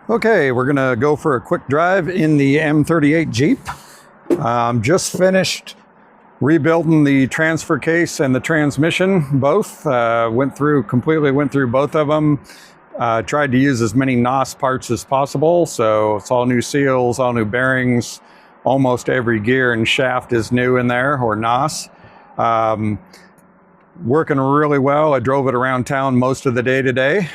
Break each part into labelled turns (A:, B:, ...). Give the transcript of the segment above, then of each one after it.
A: Okay, we're gonna go for a quick drive in the M38 Jeep. Just finished rebuilding the transfer case and the transmission, both. Completely went through both of them. Tried to use as many NOS parts as possible, so it's all new seals, all new bearings. Almost every gear and shaft is new in there, or NOS. Working really well. I drove it around town most of the day today.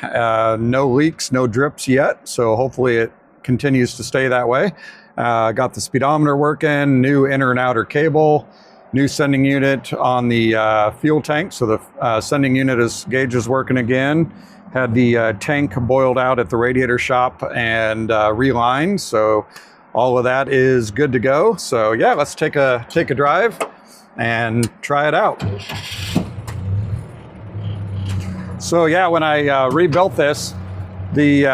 A: No leaks, no drips yet, so hopefully it continues to stay that way. Got the speedometer working, new inner and outer cable, new sending unit on the fuel tank, so the sending unit gauge is working again. Had the tank boiled out at the radiator shop and relined, so all of that is good to go. So yeah, let's take a drive and try it out. So yeah, when I rebuilt this, it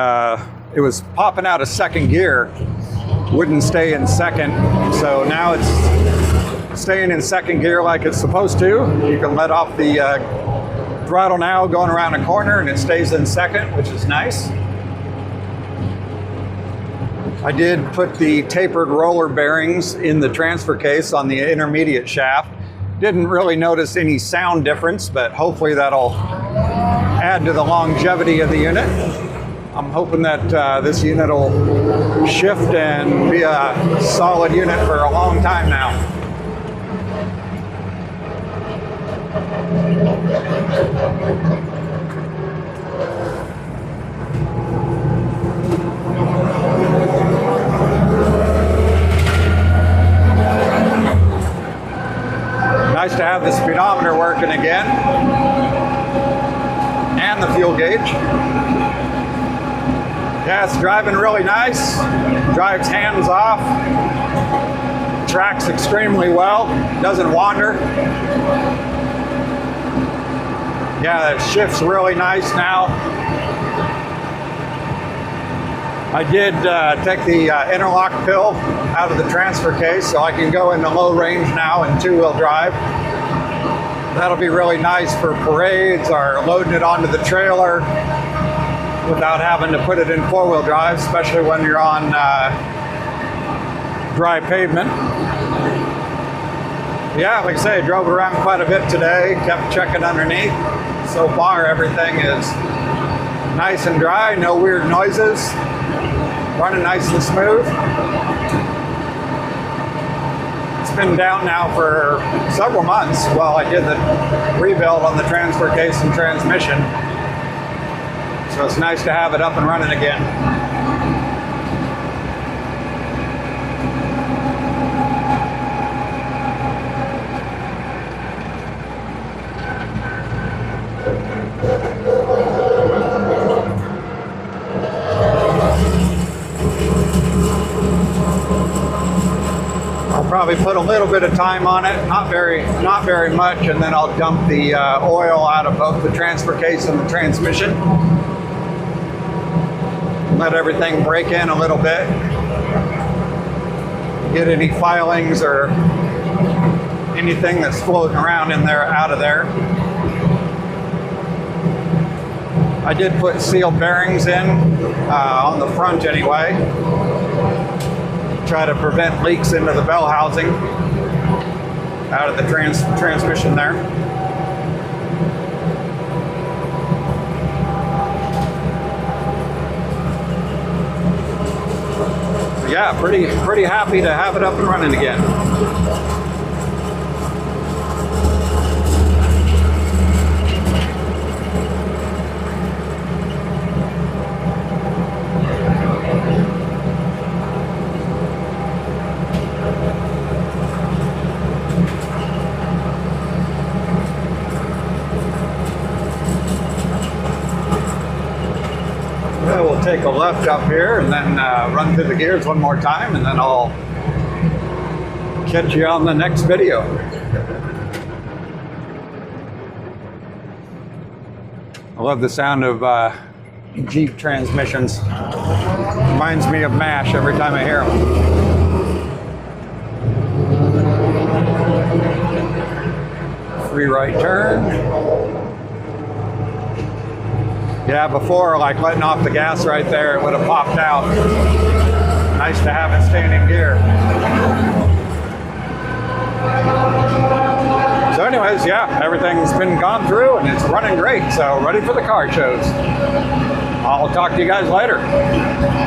A: was popping out of second gear, wouldn't stay in second. So now it's staying in second gear like it's supposed to. You can let off the throttle now going around a corner and it stays in second, which is nice. I did put the tapered roller bearings in the transfer case on the intermediate shaft. Didn't really notice any sound difference, but hopefully that'll add to the longevity of the unit. I'm hoping that this unit will shift and be a solid unit for a long time now. Nice to have the speedometer working again, and the fuel gauge. Yeah, it's driving really nice. Drives hands off. Tracks extremely well. Doesn't wander. Yeah, it shifts really nice now. I did take the interlock pill out of the transfer case, so I can go into low range now in two-wheel drive. That'll be really nice for parades or loading it onto the trailer without having to put it in four-wheel drive, especially when you're on dry pavement. Yeah, like I say, I drove it around quite a bit today, kept checking underneath. So far, everything is nice and dry, no weird noises. Running nice and smooth. It's been down now for several months while I did the rebuild on the transfer case and transmission. So it's nice to have it up and running again. Probably put a little bit of time on it, not very much, and then I'll dump the oil out of both the transfer case and the transmission. Let everything break in a little bit. Get any filings or anything that's floating around in there out of there. I did put sealed bearings in on the front anyway. Try to prevent leaks into the bell housing out of the transmission there. So yeah, pretty happy to have it up and running again. We'll take a left up here and then run through the gears one more time, and then I'll catch you on the next video. I love the sound of Jeep transmissions. Reminds me of MASH every time I hear them. Free right turn. Yeah, before, like letting off the gas right there, it would have popped out. Nice to have it standing gear. So anyways, yeah, everything's been gone through and it's running great. So ready for the car shows. I'll talk to you guys later.